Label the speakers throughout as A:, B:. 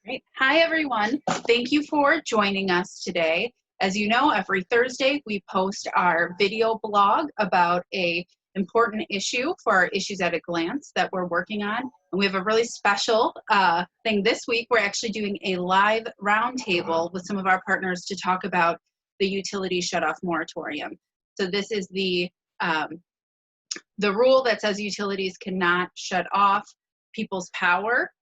A: Great. Hi, everyone. Thank you for joining us today. As you know, every Thursday we post our video blog about a important issue for our Issues at a Glance that we're working on. And we have a really special thing this week. We're actually doing a live roundtable with some of our partners to talk about the Utility Shut-Off Moratorium. So this is the rule that says utilities cannot shut off people's power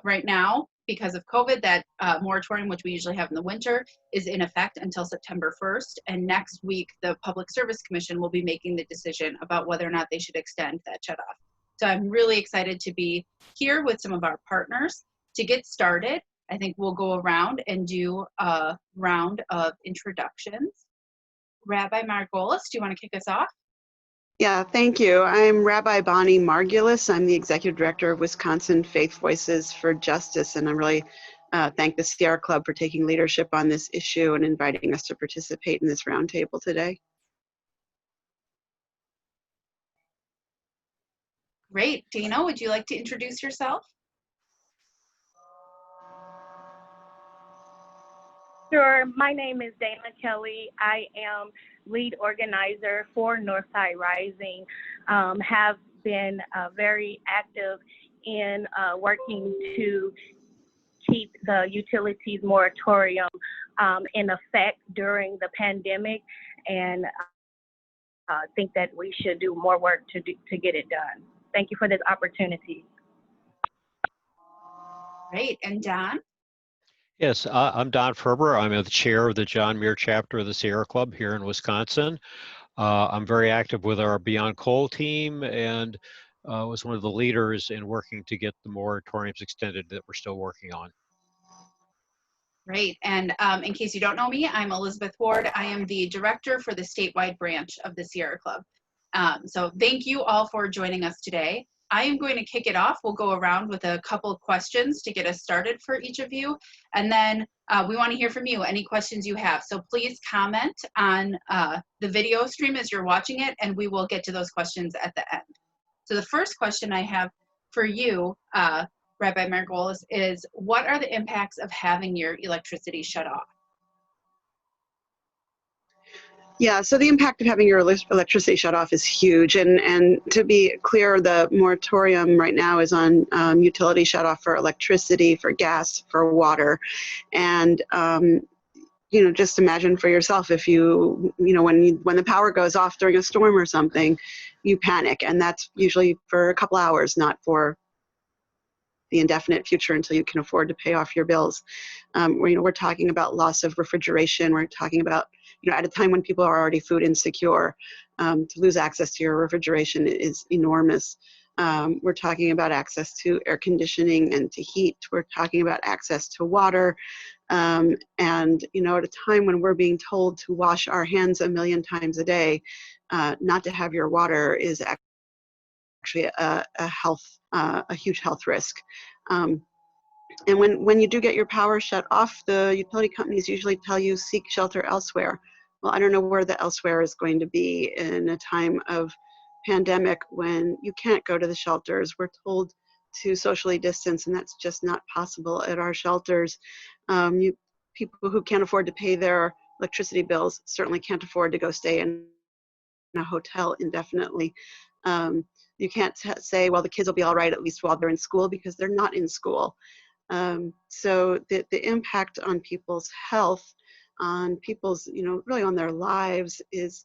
A: right now. Because of COVID, that moratorium, which we usually have in the winter, is in effect until September 1st. And next week, the Public Service Commission will be making the decision about whether or not they should extend that shutoff. So I'm really excited to be here with some of our partners. To get started, I think we'll go around and do a round of introductions. Rabbi Margolis, do you want to kick us off?
B: Yeah, thank you. I'm Rabbi Bonnie Margolis. I'm the Executive Director of Wisconsin Faith Voices for Justice, and I really thank the Sierra Club for taking leadership on this issue and inviting us to participate in this roundtable today.
A: Great. Dana, would you like to introduce yourself?
C: Sure. My name is Dana Kelley. I am lead organizer for Northside Rising. Have been very active in working to keep the utilities moratorium in effect during the pandemic, and think that we should do more work to get it done. Thank you for this opportunity.
A: Great. And Don?
D: Yes, I'm Don Ferber. I'm the chair of the John Muir chapter of the Sierra Club here in Wisconsin. I'm very active with our Beyond Coal team and was one of the leaders in working to get the moratoriums extended that we're still working on.
A: Great. And in case you don't know me, I'm Elizabeth Ward. I am the director for the statewide branch of the Sierra Club. So thank you all for joining us today. I am going to kick it off. We'll go around with a couple of questions to get us started for each of you. And then we want to hear from you, any questions you have. So please comment on the video stream as you're watching it, and we will get to those questions at the end. So the first question I have for you, Rabbi Margolis, is what are the impacts of having your electricity shut off?
B: Yeah, so the impact of having your electricity shut off is huge. And to be clear, the moratorium right now is on utility shut off for electricity, for gas, for water. And you know, just imagine for yourself if when the power goes off during a storm or something, you panic, and that's usually for a couple hours, not for the indefinite future until you can afford to pay off your bills. We're talking about loss of refrigeration. We're talking about, at a time when people are already food insecure, to lose access to your refrigeration is enormous. We're talking about access to air conditioning and to heat. We're talking about access to water. And, at a time when we're being told to wash our hands 1 million times a day, not to have your water is actually a huge health risk. And when you do get your power shut off, the utility companies usually tell you seek shelter elsewhere. Well, I don't know where the elsewhere is going to be in a time of pandemic when you can't go to the shelters. We're told to socially distance, and that's just not possible at our shelters. People who can't afford to pay their electricity bills certainly can't afford to go stay in a hotel indefinitely. You can't say, well, the kids will be all right at least while they're in school, because they're not in school. So the impact on people's health, on people's, really on their lives is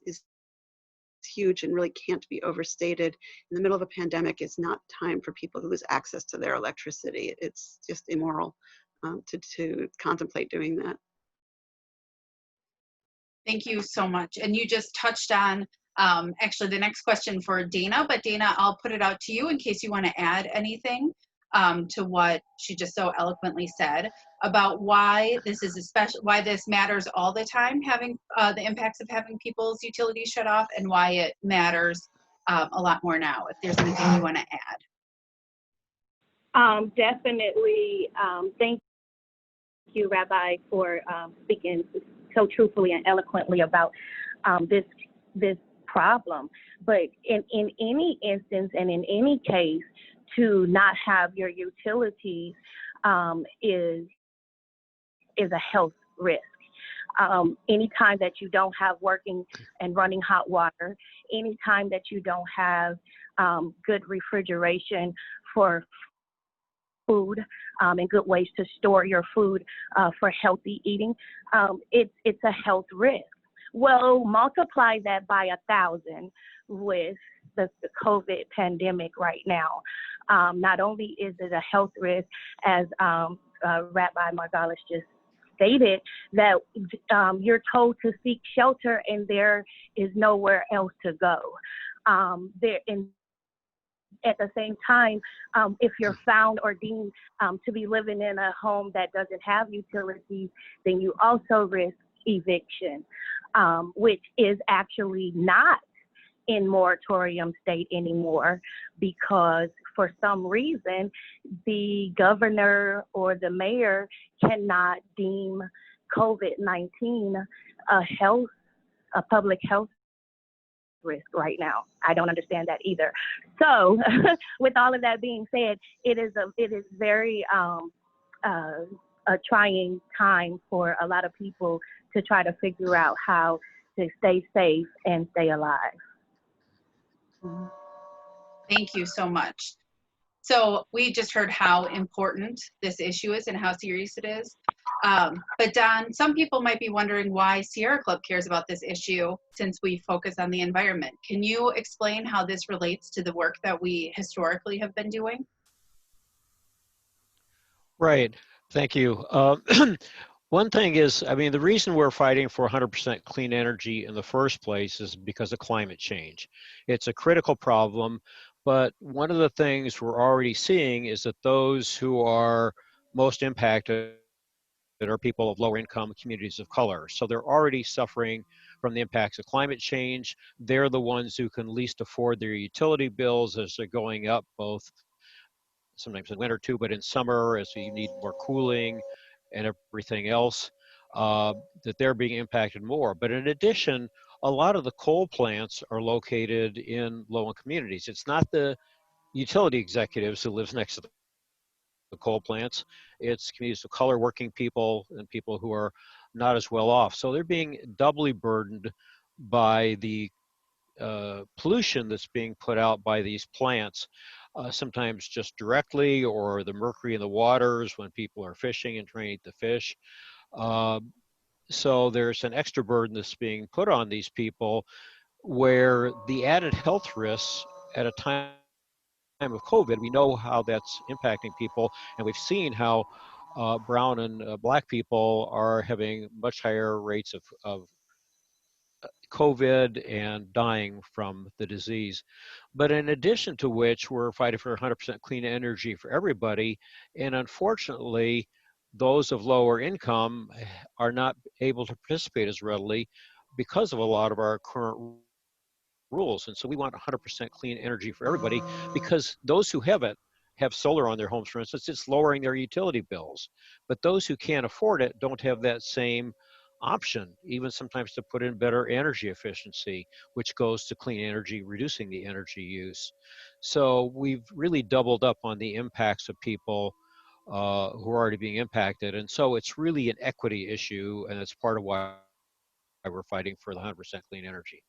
B: huge and really can't be overstated. In the middle of a pandemic, it's not time for people to lose access to their electricity. It's just immoral to contemplate doing that.
A: Thank you so much. And you just touched on actually the next question for Dana, but Dana, I'll put it out to you in case you want to add anything to what she just so eloquently said about why this is why this matters all the time, having the impacts of having people's utilities shut off, and why it matters a lot more now, if there's anything you want to add.
C: Definitely. Thank you, Rabbi, for speaking so truthfully and eloquently about this problem. But in any instance and in any case, to not have your utilities is is a health risk. Anytime that you don't have working and running hot water, anytime that you don't have good refrigeration for food and good ways to store your food for healthy eating, it's a health risk. Well, multiply that by 1,000 with the COVID pandemic right now. Not only is it a health risk, as Rabbi Margolis just stated, that you're told to seek shelter and there is nowhere else to go. At the same time, if you're found or deemed to be living in a home that doesn't have utilities, then you also risk eviction, which is actually not in moratorium state anymore, because for some reason the governor or the mayor cannot deem COVID-19 a public health risk right now. I don't understand that either. So with all of that being said, it is very a trying time for a lot of people to try to figure out how to stay safe and stay alive.
A: Thank you so much. So we just heard how important this issue is and how serious it is. But Don, some people might be wondering why Sierra Club cares about this issue since we focus on the environment. Can you explain how this relates to the work that we historically have been doing?
D: Right. Thank you. One thing is, I mean, the reason we're fighting for 100% clean energy in the first place is because of climate change. It's a critical problem, but one of the things we're already seeing is that those who are most impacted are people of lower income communities of color. So they're already suffering from the impacts of climate change. They're the ones who can least afford their utility bills as they're going up, both sometimes in winter too, but in summer as you need more cooling and everything else, that they're being impacted more. But in addition, a lot of the coal plants are located in low-income communities. It's not the utility executives who live next to the coal plants. It's communities of color, working people, and people who are not as well off. So they're being doubly burdened by the pollution that's being put out by these plants, sometimes just directly, or the mercury in the waters when people are fishing and trying to eat the fish. So there's an extra burden that's being put on these people, where the added health risks at a time of COVID, we know how that's impacting people, and we've seen how brown and black people are having much higher rates of COVID and dying from the disease. But in addition to which, we're fighting for 100% clean energy for everybody. And unfortunately, those of lower income are not able to participate as readily because of a lot of our current rules. And so we want 100% clean energy for everybody, because those who have it have solar on their homes, for instance, it's lowering their utility bills. But those who can't afford it don't have that same option, even sometimes to put in better energy efficiency, which goes to clean energy, reducing the energy use. So we've really doubled up on the impacts of people who are already being impacted. And so it's really an equity issue, and it's part of why we're fighting for the 100% clean energy.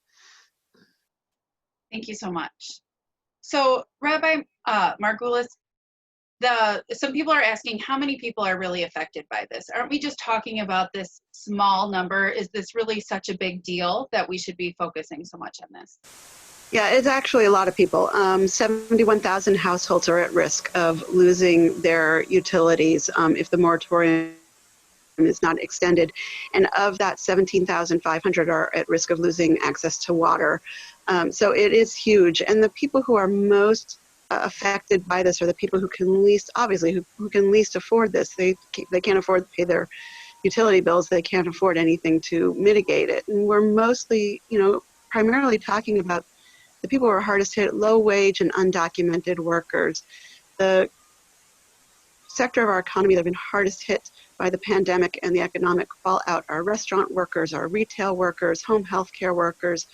A: Thank you so much. So Rabbi Margolis, some people are asking how many people are really affected by this. Aren't we just talking about this small number? Is this really such a big deal that we should be focusing so much on this?
B: Yeah, it's actually a lot of people. 71,000 households are at risk of losing their utilities if the moratorium is not extended. And of that, 17,500 are at risk of losing access to water. So it is huge. And the people who are most affected by this are the people who can least, obviously, who can least afford this. They can't afford to pay their utility bills. They can't afford anything to mitigate it. And we're mostly, primarily talking about the people who are hardest hit, low wage and undocumented workers. The sector of our economy that have been hardest hit by the pandemic and the economic fallout are restaurant workers, are retail workers, home health care workers,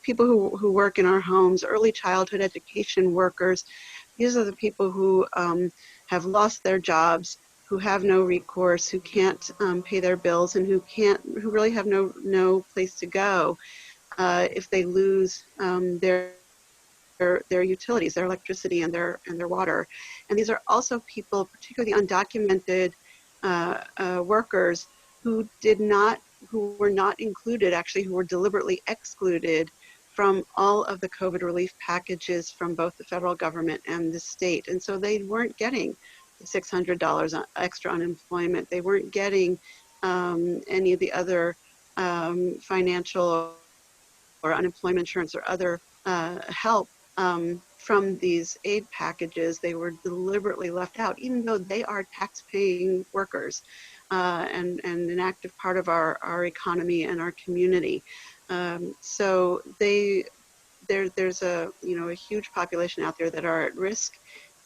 B: people who work in our homes, early childhood education workers. These are the people who have lost their jobs, who have no recourse, who can't pay their bills, and who really have no place to go if they lose their utilities, their electricity and their water. And these are also people, particularly undocumented workers who were not included, actually, who were deliberately excluded from all of the COVID relief packages from both the federal government and the state. And so they weren't getting the $600 extra unemployment. They weren't getting any of the other financial or unemployment insurance or other help from these aid packages. They were deliberately left out, even though they are tax-paying workers and an active part of our economy and our community. So there's a huge population out there that are at risk.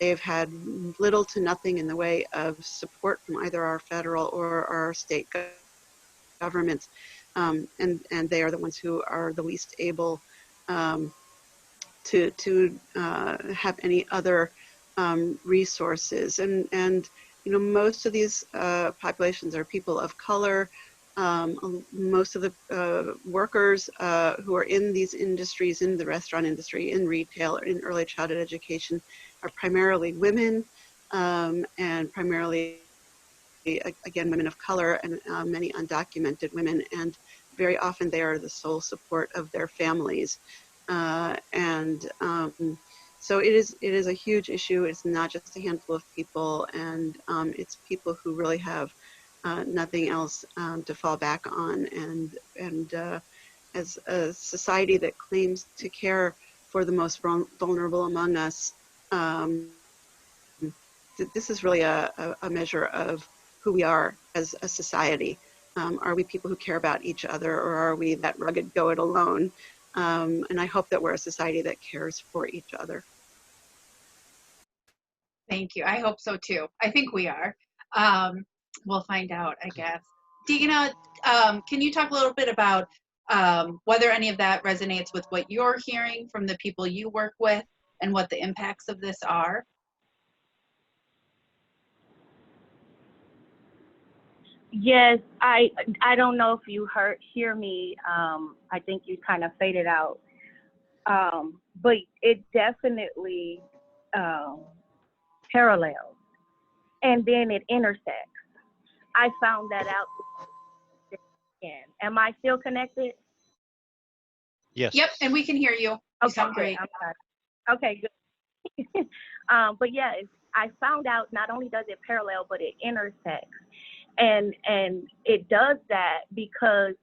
B: They've had little to nothing in the way of support from either our federal or our state governments, and they are the ones who are the least able to have any other resources. And most of these populations are people of color. Most of the workers who are in these industries, in the restaurant industry, in retail, or in early childhood education, are primarily women, and primarily, again, women of color, and many undocumented women, and very often they are the sole support of their families. So it is a huge issue. It's not just a handful of people, and it's people who really have nothing else to fall back on. And as a society that claims to care for the most vulnerable among us, this is really a measure of who we are as a society. Are we people who care about each other, or are we that rugged go it alone? And I hope that we're a society that cares for each other.
A: Thank you. I hope so too. I think we are. We'll find out, I guess. Dina, can you talk a little bit about whether any of that resonates with what you're hearing from the people you work with and what the impacts of this are?
C: Yes, I don't know if you hear me. I think you kind of faded out. But it definitely parallels, and then it intersects. I found that out again. Am I still connected?
D: Yes.
A: Yep, and we can hear you. You
C: Okay,
A: sound great.
C: I'm sorry. Okay, good. But yeah, I found out not only does it parallel, but it intersects. And it does that because,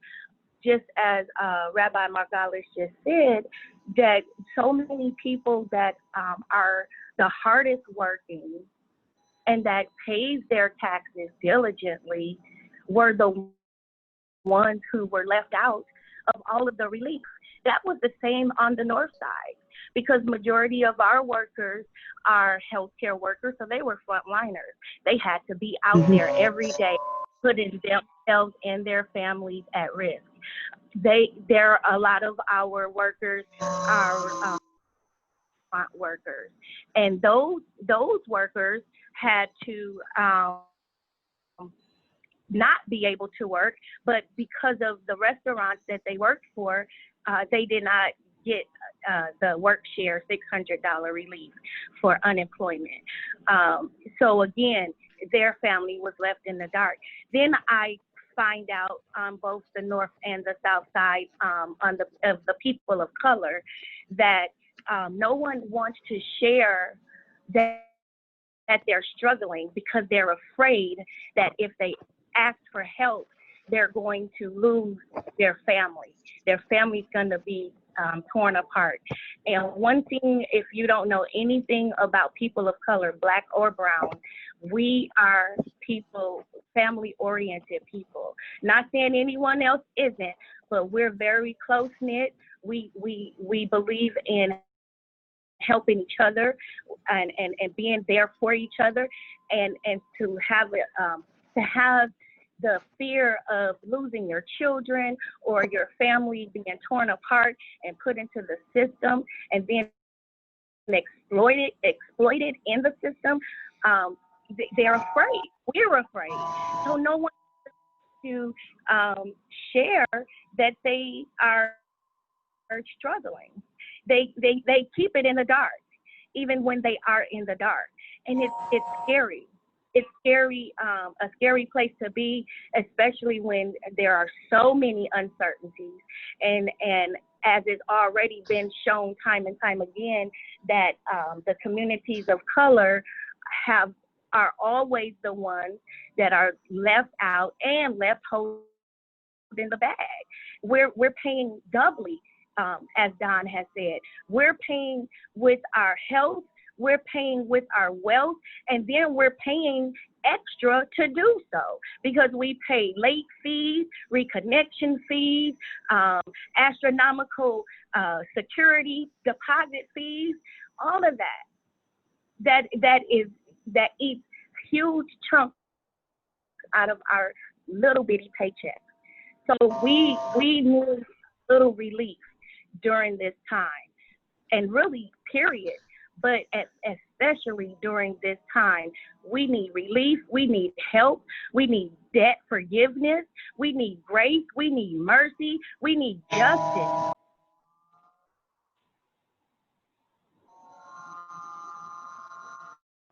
C: just as Rabbi Margolis just said, that so many people that are the hardest working and that pays their taxes diligently were the ones who were left out of all of the relief. That was the same on the north side, because majority of our workers are healthcare workers, so they were frontliners. They had to be out there every day, putting themselves and their families at risk. A lot of our workers are front workers, and those workers had to not be able to work, but because of the restaurants that they worked for, they did not get the work share $600 relief for unemployment. So again, their family was left in the dark. Then I find out on both the north and the south side of the people of color that no one wants to share that they're struggling, because they're afraid that if they ask for help, they're going to lose their family. Their family's going to be torn apart. And one thing, if you don't know anything about people of color, black or brown, we are people, family-oriented people. Not saying anyone else isn't, but we're very close-knit. We believe in helping each other and being there for each other, and to have the fear of losing your children or your family being torn apart and put into the system and being exploited in the system. They're afraid. we're afraid. So no one to share that they are struggling. They keep it in the dark, even when they are in the dark, and it's scary. It's scary, a scary place to be, especially when there are so many uncertainties. And as it's already been shown time and time again, that the communities of color are always the ones that are left out and left holding the bag. We're paying doubly, as Don has said. We're paying with our health, we're paying with our wealth, and then we're paying extra to do so because we pay late fees, reconnection fees, astronomical security deposit fees, all of that eats huge chunks out of our little bitty paychecks. So we need little relief during this time, and really, period. But especially during this time, we need relief, we need help, we need debt forgiveness, we need grace, we need mercy, we need justice.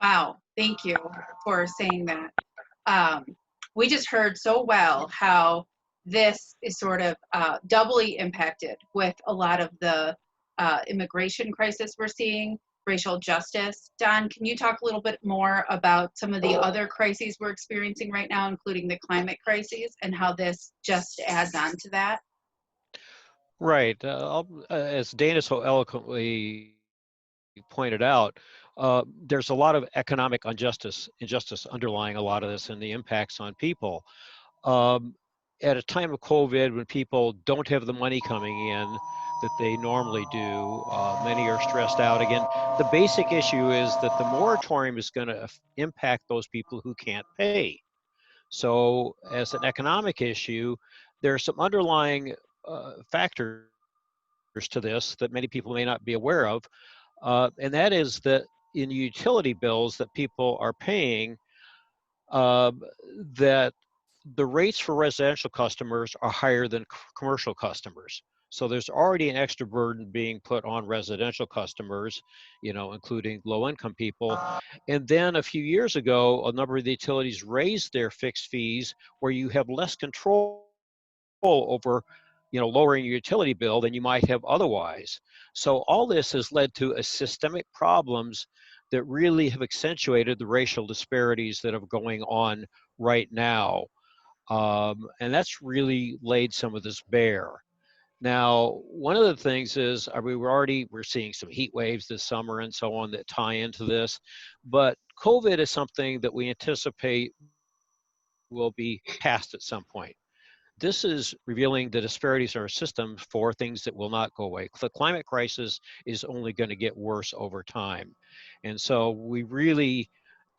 A: Wow, thank you for saying that. We just heard so well how this is sort of doubly impacted with a lot of the immigration crisis we're seeing, racial justice. Don, can you talk a little bit more about some of the other crises we're experiencing right now, including the climate crisis, and how this just adds on to that?
D: Right. As Dana so eloquently pointed out, there's a lot of economic injustice underlying a lot of this and the impacts on people. At a time of COVID, when people don't have the money coming in that they normally do, many are stressed out. Again, the basic issue is that the moratorium is going to impact those people who can't pay. So as an economic issue, there are some underlying factors to this that many people may not be aware of. And that is that in utility bills that people are paying, that the rates for residential customers are higher than commercial customers. So there's already an extra burden being put on residential customers, including low-income people. And then a few years ago, a number of the utilities raised their fixed fees where you have less control over lowering your utility bill than you might have otherwise. So all this has led to a systemic problems that really have accentuated the racial disparities that are going on right now. And that's really laid some of this bare. Now, one of the things is we're seeing some heat waves this summer and so on that tie into this, but COVID is something that we anticipate will be passed at some point. This is revealing the disparities in our system for things that will not go away. The climate crisis is only going to get worse over time. And so we really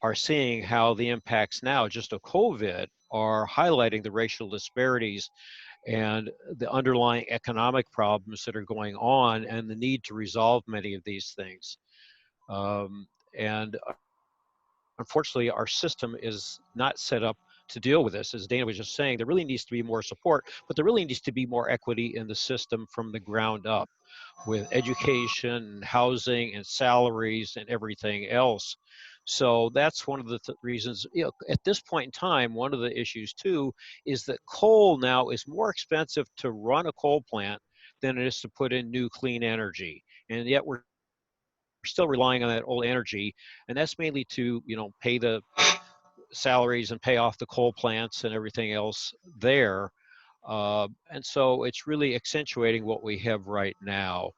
D: are seeing how the impacts now just of COVID are highlighting the racial disparities and the underlying economic problems that are going on and the need to resolve many of these things. And unfortunately, our system is not set up to deal with this. As Dana was just saying, there really needs to be more support, but there really needs to be more equity in the system from the ground up with education, housing, and salaries and everything else. So that's one of the reasons, at this point in time, one of the issues too is that coal now is more expensive to run a coal plant than it is to put in new clean energy. And yet we're still relying on that old energy, and that's mainly to pay the salaries and pay off the coal plants and everything else there. And so it's really accentuating what we have right now.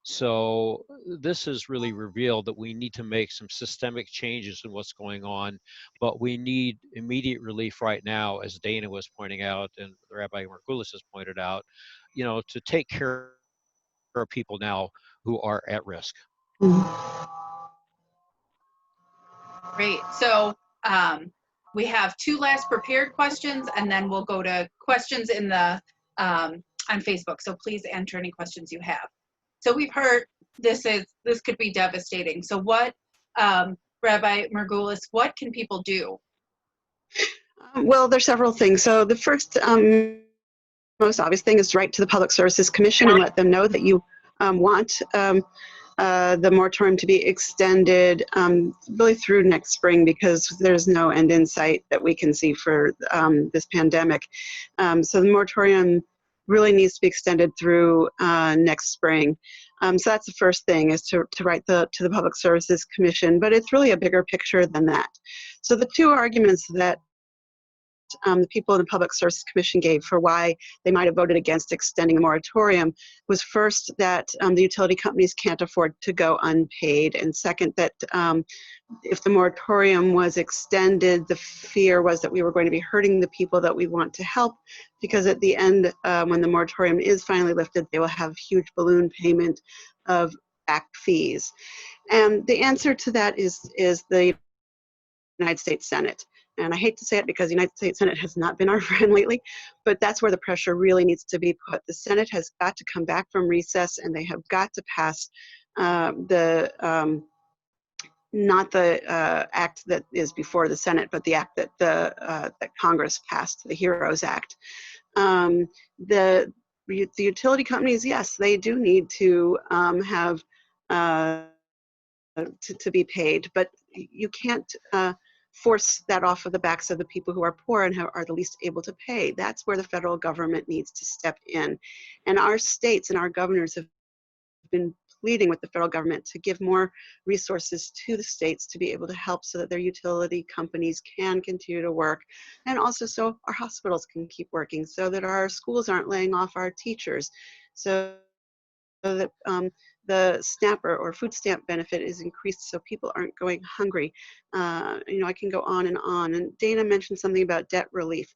D: So this has really revealed that we need to make some systemic changes in what's going on, but we need immediate relief right now, as Dana was pointing out and Rabbi Margolis has pointed out, to take care of people now who are at risk.
A: Great. So we have two last prepared questions, and then we'll go to questions in the on Facebook. So please enter any questions you have. So we've heard this could be devastating. So what, Rabbi Margolis, what can people do?
B: Well, there's several things. So the first most obvious thing is write to the Public Services Commission and let them know that you want the moratorium to be extended really through next spring, because there's no end in sight that we can see for this pandemic. So the moratorium really needs to be extended through next spring. So that's the first thing, is to write to the Public Services Commission, but it's really a bigger picture than that. So the two arguments that the people in the Public Service Commission gave for why they might have voted against extending a moratorium was, first, that the utility companies can't afford to go unpaid, and second, that if the moratorium was extended, the fear was that we were going to be hurting the people that we want to help, because at the end, when the moratorium is finally lifted, they will have huge balloon payment of back fees. And the answer to that is the United States Senate. And I hate to say it because the United States Senate has not been our friend lately, but that's where the pressure really needs to be put. The Senate has got to come back from recess, and they have got to pass not the act that is before the Senate, but the act that that Congress passed, the HEROES Act. The utility companies, yes, they do need to have to be paid, but you can't force that off of the backs of the people who are poor and are the least able to pay. That's where the federal government needs to step in. And our states and our governors have been pleading with the federal government to give more resources to the states to be able to help, so that their utility companies can continue to work, and also so our hospitals can keep working, so that our schools aren't laying off our teachers, so that the SNAP or food stamp benefit is increased, so people aren't going hungry. I can go on. And Dana mentioned something about debt relief.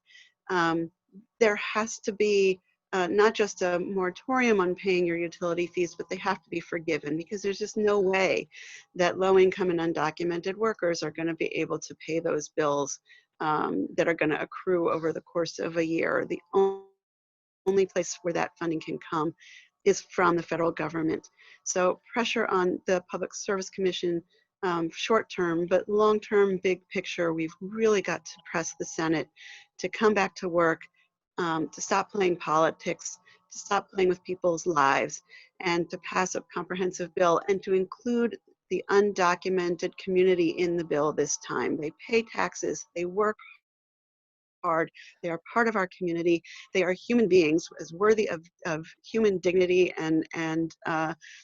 B: There has to be not just a moratorium on paying your utility fees, but they have to be forgiven, because there's just no way that low-income and undocumented workers are going to be able to pay those bills that are going to accrue over the course of a year. The only place where that funding can come is from the federal government. So pressure on the Public Service Commission, short term, but long term, big picture, we've really got to press the Senate to come back to work, to stop playing politics, to stop playing with people's lives, and to pass a comprehensive bill, and to include the undocumented community in the bill this time. They pay taxes, they work hard, they are part of our community, they are human beings as worthy of human dignity and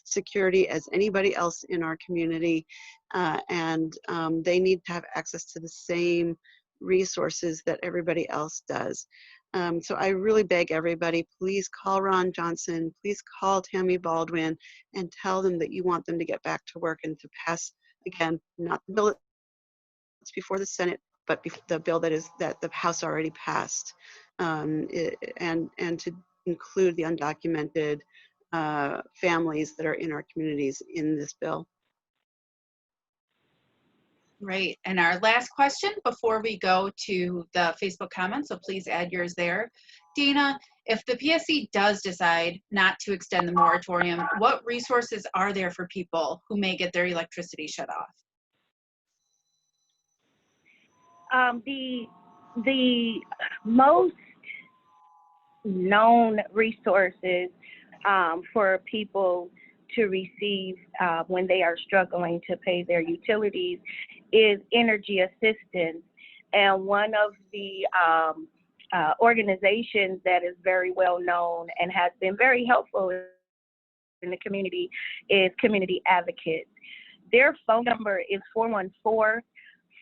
B: security as anybody else in our community, and they need to have access to the same resources that everybody else does. So I really beg everybody, please call Ron Johnson, please call Tammy Baldwin, and tell them that you want them to get back to work and to pass, again, not the bill that's before the Senate, but the bill that the House already passed, and to include the undocumented families that are in our communities in this bill.
A: Right. And our last question before we go to the Facebook comments, so please add yours there. Dana, if the PSC does decide not to extend the moratorium, what resources are there for people who may get their electricity shut off?
C: The most known resources for people to receive when they are struggling to pay their utilities is energy assistance. And one of the organizations that is very well known and has been very helpful in the community is Community Advocates. Their phone number is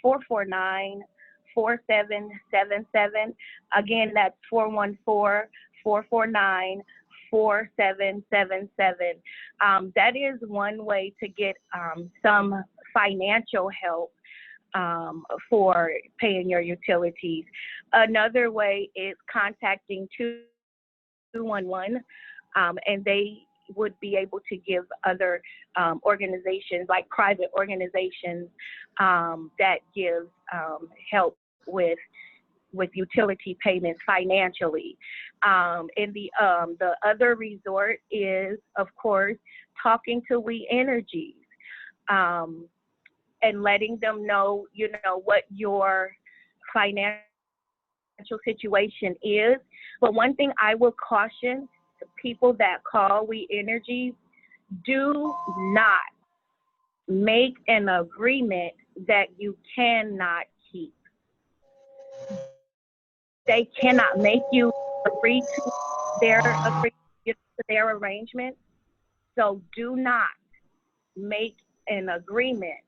C: 414-449-4777. Again, that's 414-449-4777. That is one way to get some financial help for paying your utilities. Another way is contacting 211, and they would be able to give other organizations, like private organizations, that give help with utility payments financially. And the other resort is, of course, talking to We Energies and letting them know, what your financial situation is. But one thing I will caution the people that call We Energies, do not make an agreement that you cannot keep. They cannot make you agree to their arrangement. So do not make an agreement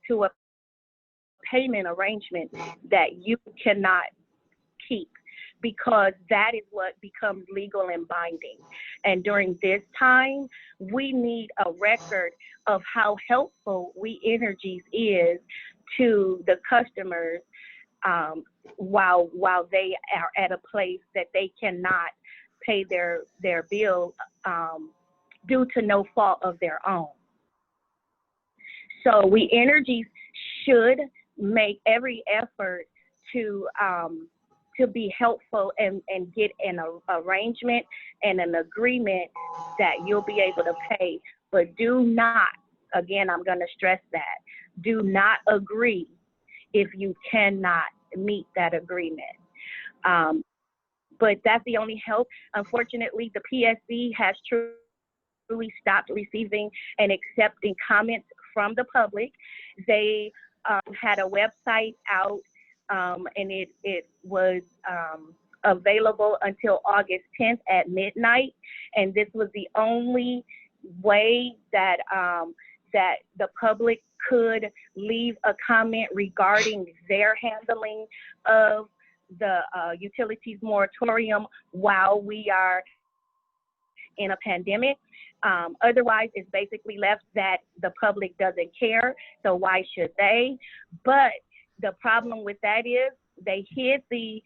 C: to a payment arrangement that you cannot keep, because that is what becomes legal and binding. And during this time, we need a record of how helpful We Energies is to the customers while they are at a place that they cannot pay their bill due to no fault of their own. So We Energies should make every effort to be helpful and get an arrangement and an agreement that you'll be able to pay. But do not, again, I'm going to stress that, do not agree if you cannot meet that agreement. But that's the only help. Unfortunately, the PSC has truly stopped receiving and accepting comments from the public. They had a website out, and it was available until August 10th at midnight. And this was the only way that that the public could leave a comment regarding their handling of the utilities moratorium while we are in a pandemic. Otherwise, it's basically left that the public doesn't care, so why should they? But the problem with that is they hid the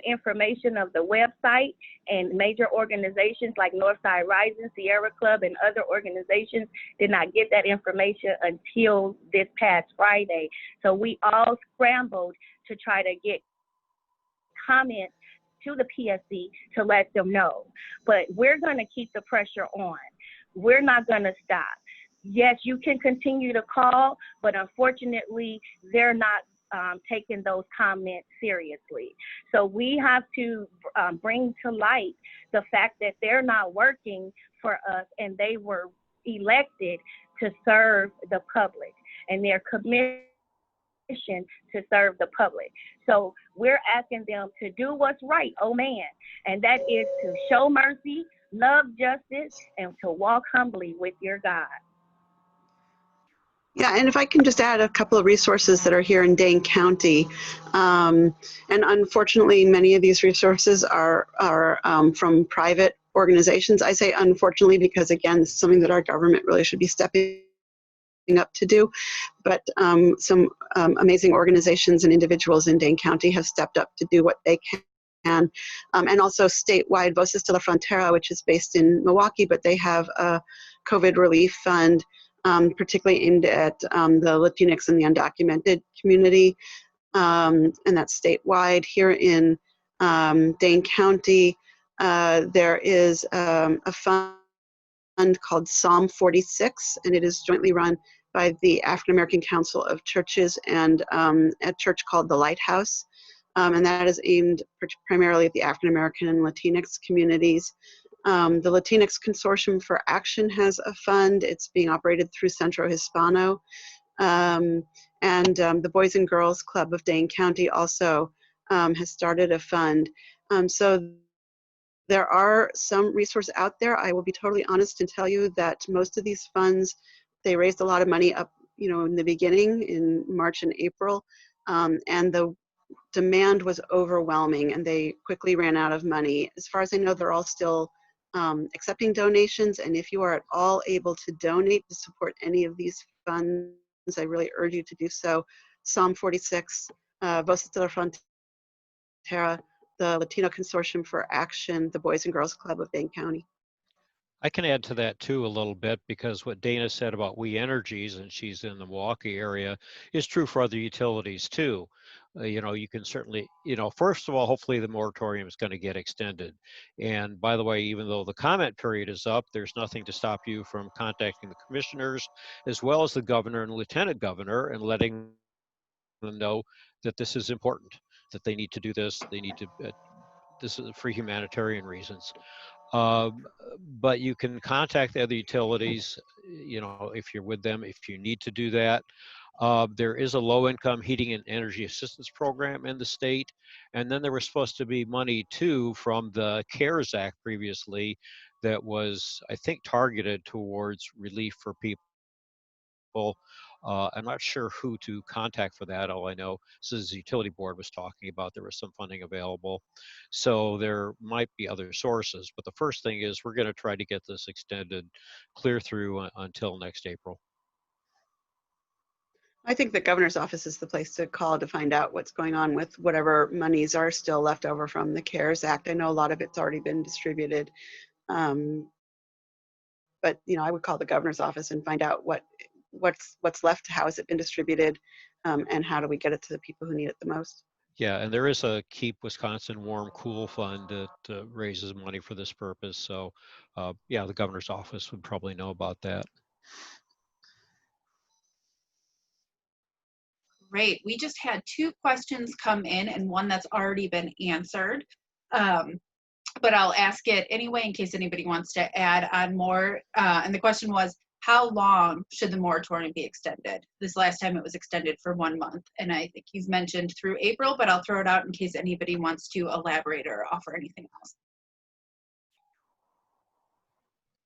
C: information of the website, and major organizations like Northside Rising, Sierra Club, and other organizations did not get that information until this past Friday. So we all scrambled to try to get comments to the PSC to let them know. But we're going to keep the pressure on. We're not going to stop. Yes, you can continue to call, but unfortunately, they're not taking those comments seriously. So we have to bring to light the fact that they're not working for us, and they were elected to serve the public, and their commitment to serve the public. So we're asking them to do what's right, oh man, and that is to show mercy, love justice, and to walk humbly with your God.
B: Yeah, and if I can just add a couple of resources that are here in Dane County, and unfortunately, many of these resources are from private organizations. I say unfortunately because, again, this is something that our government really should be stepping up to do, but some amazing organizations and individuals in Dane County have stepped up to do what they can. And also statewide, Voces de la Frontera, which is based in Milwaukee, but they have a COVID relief fund particularly aimed at the Latinx and the undocumented community, and that's statewide. Here in Dane County, there is a fund called Psalm 46, and it is jointly run by the African American Council of Churches and a church called the Lighthouse, and that is aimed primarily at the African American and Latinx communities. The Latinx Consortium for Action has a fund. It's being operated through Centro Hispano. And the Boys and Girls Club of Dane County also has started a fund. So there are some resources out there. I will be totally honest and tell you that most of these funds, they raised a lot of money up, in the beginning in March and April, and the demand was overwhelming and they quickly ran out of money. As far as I know, they're all still accepting donations, and if you are at all able to donate to support any of these funds, I really urge you to do so. Psalm 46, Voces de la Frontera, the Latino Consortium for Action, the Boys and Girls Club of Dane County.
D: I can add to that too a little bit, because what Dana said about We Energies, and she's in the Milwaukee area, is true for other utilities too. You can certainly, first of all, hopefully the moratorium is going to get extended. And by the way, even though the comment period is up, there's nothing to stop you from contacting the commissioners as well as the governor and lieutenant governor and letting to know that this is important, that they need to do this. They need to, this is for humanitarian reasons. Um, but you can contact the other utilities, you know, if you're with them, if you need to do that. There is a low-income heating and energy assistance program in the state. And then there was supposed to be money too from the CARES Act previously that was, I think, targeted towards relief for people. I'm not sure who to contact for that. All I know is the utility board was talking about there was some funding available. So there might be other sources. But the first thing is we're going to try to get this extended clear through until next April.
B: I think the governor's office is the place to call to find out what's going on with whatever monies are still left over from the CARES Act. I know a lot of it's already been distributed. But you know, I would call the governor's office and find out what's left, how has it been distributed, and how do we get it to the people who need it the most.
D: Yeah, and there is a Keep Wisconsin Warm Cool Fund that raises money for this purpose. So yeah, the governor's office would probably know about that.
A: Great. We just had 2 questions come in and one that's already been answered. But I'll ask it anyway in case anybody wants to add on more. And the question was, how long should the moratorium be extended? This last time it was extended for 1 month. And I think you've mentioned through April, but I'll throw it out in case anybody wants to elaborate or offer anything else.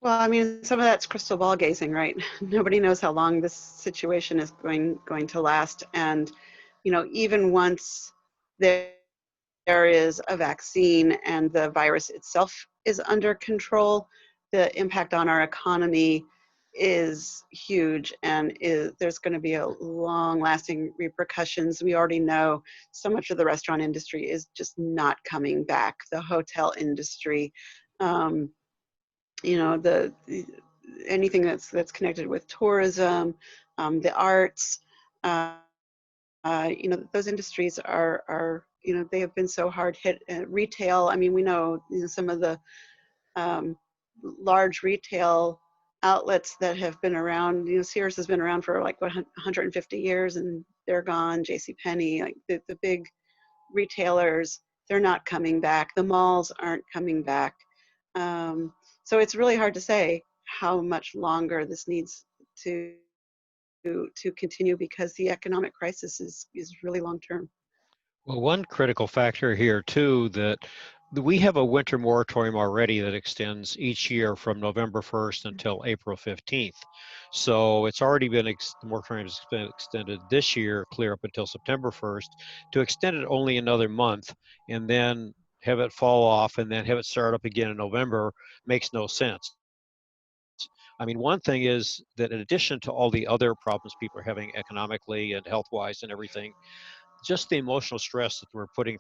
B: Well, I mean, some of that's crystal ball gazing, right? Nobody knows how long this situation is going to last. And, you know, even once there is a vaccine and the virus itself is under control, the impact on our economy is huge, and there's going to be a long-lasting repercussions. We already know so much of the restaurant industry is just not coming back. The hotel industry, you know, anything that's connected with tourism, the arts, you know, those industries are, you know, they have been so hard hit. Retail, I mean, we know, you know, some of the large retail outlets that have been around, you know, Sears has been around for like 150 years and they're gone. JCPenney, like the big retailers, they're not coming back. The malls aren't coming back. So it's really hard to say how much longer this needs to continue, because the economic crisis is really long term.
D: Well, one critical factor here too, that we have a winter moratorium already that extends each year from November 1st until April 15th. So it's already been, the moratorium has been extended this year, clear up until September 1st. To extend it only another month and then have it fall off and then have it start up again in November makes no sense. I mean, one thing is that in addition to all the other problems people are having economically and health-wise and everything, just the emotional stress that we're putting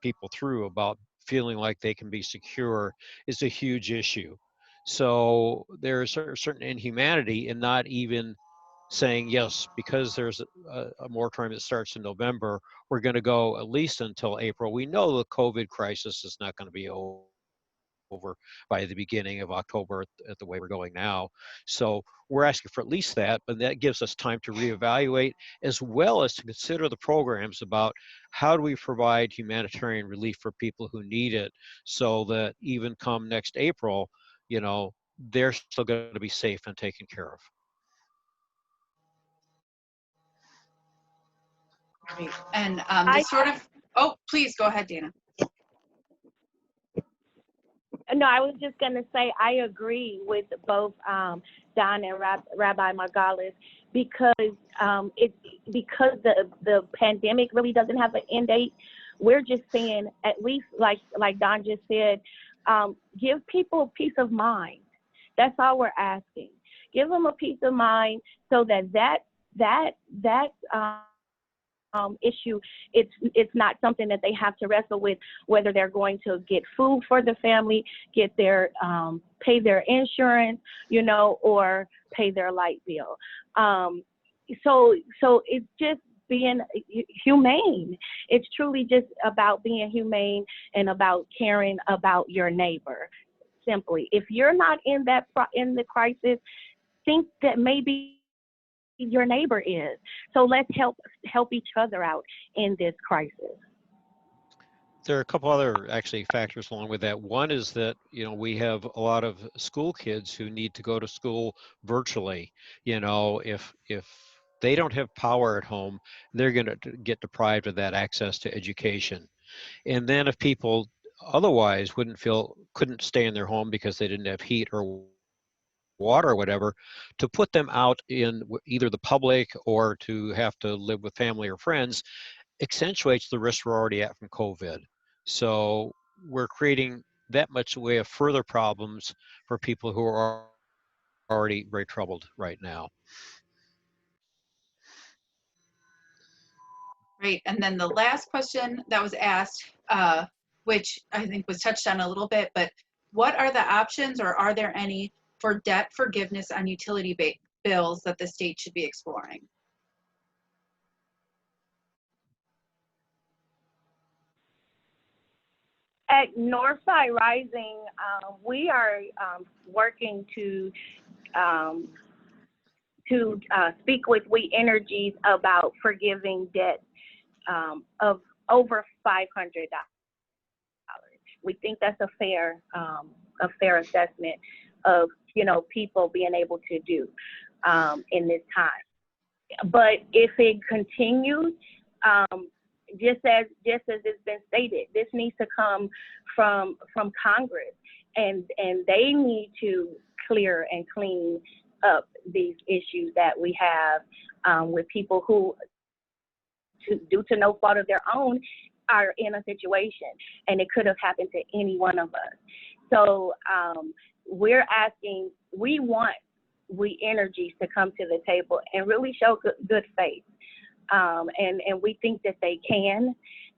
D: people through about feeling like they can be secure is a huge issue. So there's a certain inhumanity in not even saying, yes, because there's a moratorium that starts in November, we're going to go at least until April. We know the COVID crisis is not going to be over by the beginning of October at the way we're going now. So we're asking for at least that, but that gives us time to reevaluate, as well as to consider the programs about how do we provide humanitarian relief for people who need it, so that even come next April, you know, they're still going to be safe and taken care of.
A: Great. And this sort of, oh, please go ahead, Dana.
C: No, I was just going to say I agree with both Don and Rabbi Margolis, because because the pandemic really doesn't have an end date. We're just saying, at least like Don just said, give people peace of mind. That's all we're asking. Give them a peace of mind so that issue, it's not something that they have to wrestle with, whether they're going to get food for the family, get their pay their insurance, you know, or pay their light bill. So it's just being humane. It's truly just about being humane and about caring about your neighbor. Simply, if you're not in the crisis, think that maybe your neighbor is. So let's help help each other out in this crisis.
D: There are a couple other actually factors along with that. One is that, we have a lot of school kids who need to go to school virtually. If they don't have power at home, they're going to get deprived of that access to education. And then if people otherwise couldn't stay in their home because they didn't have heat or water or whatever, to put them out in either the public or to have to live with family or friends accentuates the risk we're already at from COVID. So we're creating that much way of further problems for people who are already very troubled right now.
A: Great. And then the last question that was asked, which I think was touched on a little bit, but what are the options, or are there any, for debt forgiveness on utility bills that the state should be exploring?
C: At Northside Rising, we are working to speak with We Energies about forgiving debt of over $500. We think that's a fair assessment of people being able to do in this time. But if it continues, just as it's been stated, this needs to come from Congress, and they need to clear and clean up these issues that we have with people who, due to no fault of their own, are in a situation, and it could have happened to any one of us. So we're asking, we want We Energies to come to the table and really show good faith. And we think that they can,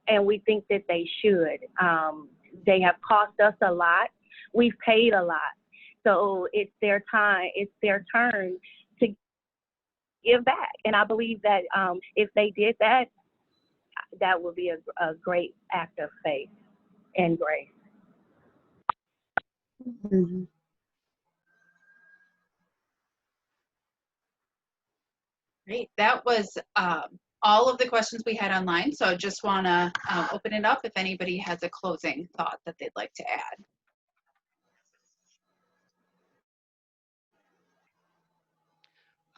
C: and we think that they should. They have cost us a lot. We've paid a lot. So it's their time, it's their turn to give back. And I believe that if they did that, that would be a great act of faith and grace.
B: Mm-hmm.
A: Great. That was all of the questions we had online. So I just want to open it up if anybody has a closing thought that they'd like to add.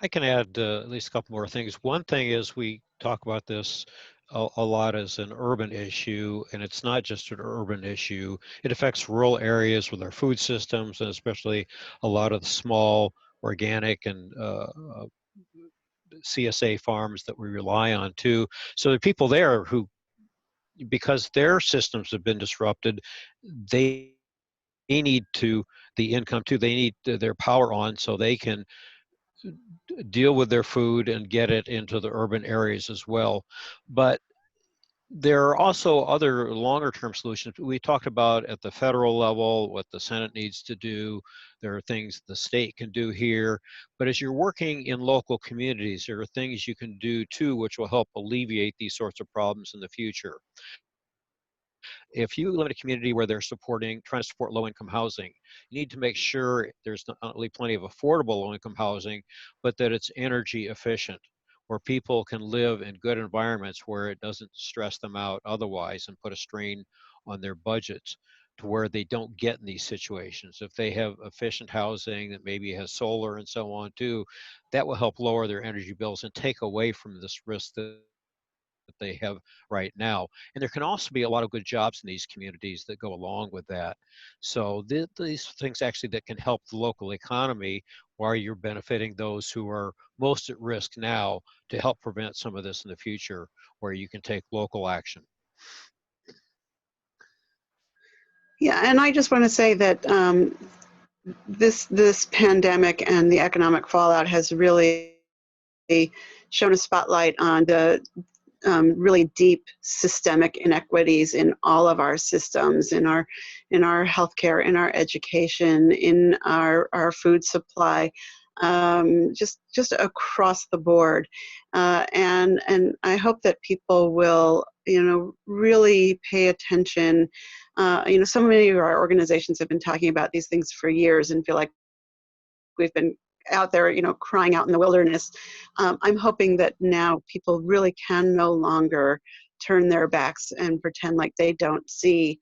D: I can add at least a couple more things. One thing is, we talk about this a lot as an urban issue, and it's not just an urban issue. It affects rural areas with our food systems, and especially a lot of the small organic and CSA farms that we rely on too. So there are people there who, because their systems have been disrupted, they need the income too. They need their power on so they can deal with their food and get it into the urban areas as well. But there are also other longer term solutions. We talked about at the federal level what the Senate needs to do. There are things the state can do here. But as you're working in local communities, there are things you can do too, which will help alleviate these sorts of problems in the future. If you live in a community where they're trying to support low-income housing, you need to make sure there's not only plenty of affordable low-income housing, but that it's energy efficient, where people can live in good environments where it doesn't stress them out otherwise and put a strain on their budgets, to where they don't get in these situations. If they have efficient housing that maybe has solar and so on too, that will help lower their energy bills and take away from this risk that they have right now. And there can also be a lot of good jobs in these communities that go along with that. So these things actually that can help the local economy while you're benefiting those who are most at risk now, to help prevent some of this in the future, where you can take local action.
B: Yeah, and I just want to say that this pandemic and the economic fallout has really shown a spotlight on the really deep systemic inequities in all of our systems, in our healthcare, in our education, in our food supply, just across the board. And I hope that people will, really pay attention. So many of our organizations have been talking about these things for years and feel like we've been out there, crying out in the wilderness. I'm hoping that now people really can no longer turn their backs and pretend like they don't see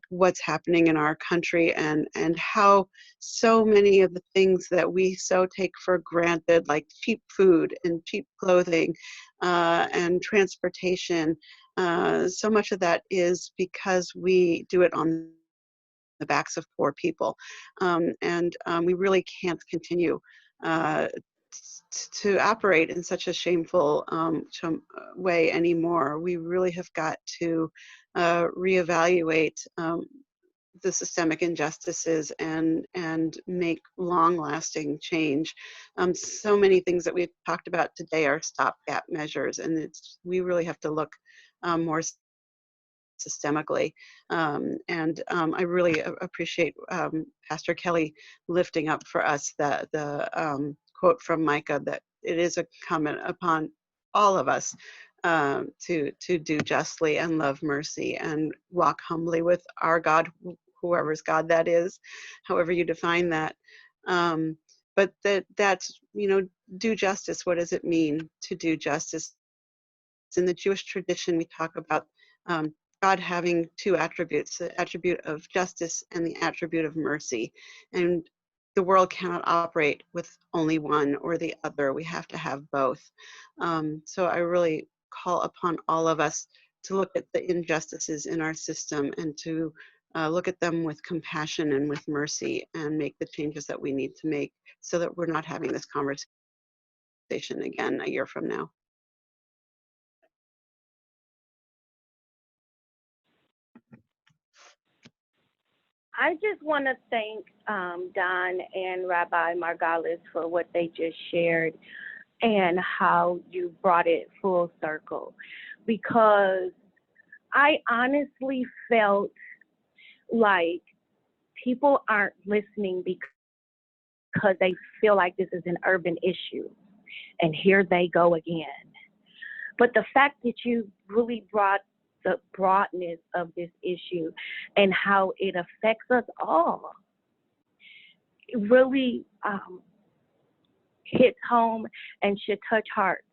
B: what's happening in our country, and how so many of the things that we so take for granted, like cheap food and cheap clothing and transportation, so much of that is because we do it on the backs of poor people. We really can't continue to operate in such a shameful way anymore. We really have got to reevaluate the systemic injustices and make long-lasting change. So many things that we've talked about today are stopgap measures, and we really have to look more systemically. I really appreciate Pastor Kelley lifting up for us the quote from Micah, that it is incumbent upon all of us to do justly and love mercy and walk humbly with our God, whoever's God that is, however you define that. But that's, do justice. What does it mean to do justice? In the Jewish tradition, we talk about God having two attributes, the attribute of justice and the attribute of mercy. And the world cannot operate with only one or the other. We have to have both. So I really call upon all of us to look at the injustices in our system and to look at them with compassion and with mercy and make the changes that we need to make so that we're not having this conversation again a year from now.
C: I just want to thank Don and Rabbi Margolis for what they just shared and how you brought it full circle, because I honestly felt like people aren't listening because they feel like this is an urban issue, and here they go again. But the fact that you really brought the broadness of this issue and how it affects us all, it really hits home and should touch hearts.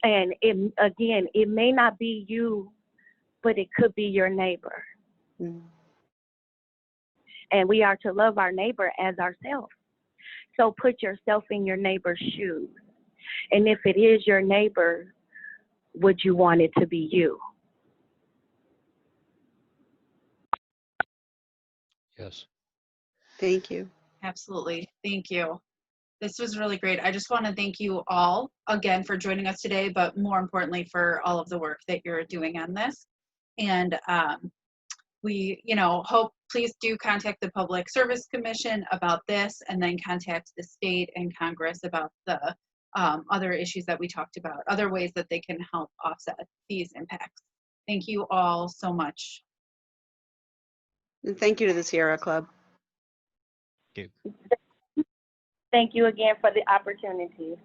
C: And it may not be you, but it could be your neighbor.
B: Mm.
C: And we are to love our neighbor as ourselves. So put yourself in your neighbor's shoes. And if it is your neighbor, would you want it to be you?
D: Yes.
B: Thank you.
A: Absolutely. Thank you. This was really great. I just want to thank you all again for joining us today, but more importantly for all of the work that you're doing on this. And we, hope, please do contact the Public Service Commission about this, and then contact the state and Congress about the other issues that we talked about, other ways that they can help offset these impacts. Thank you all so much.
B: And thank you to the Sierra Club.
D: Thank you.
C: Thank you again for the opportunity.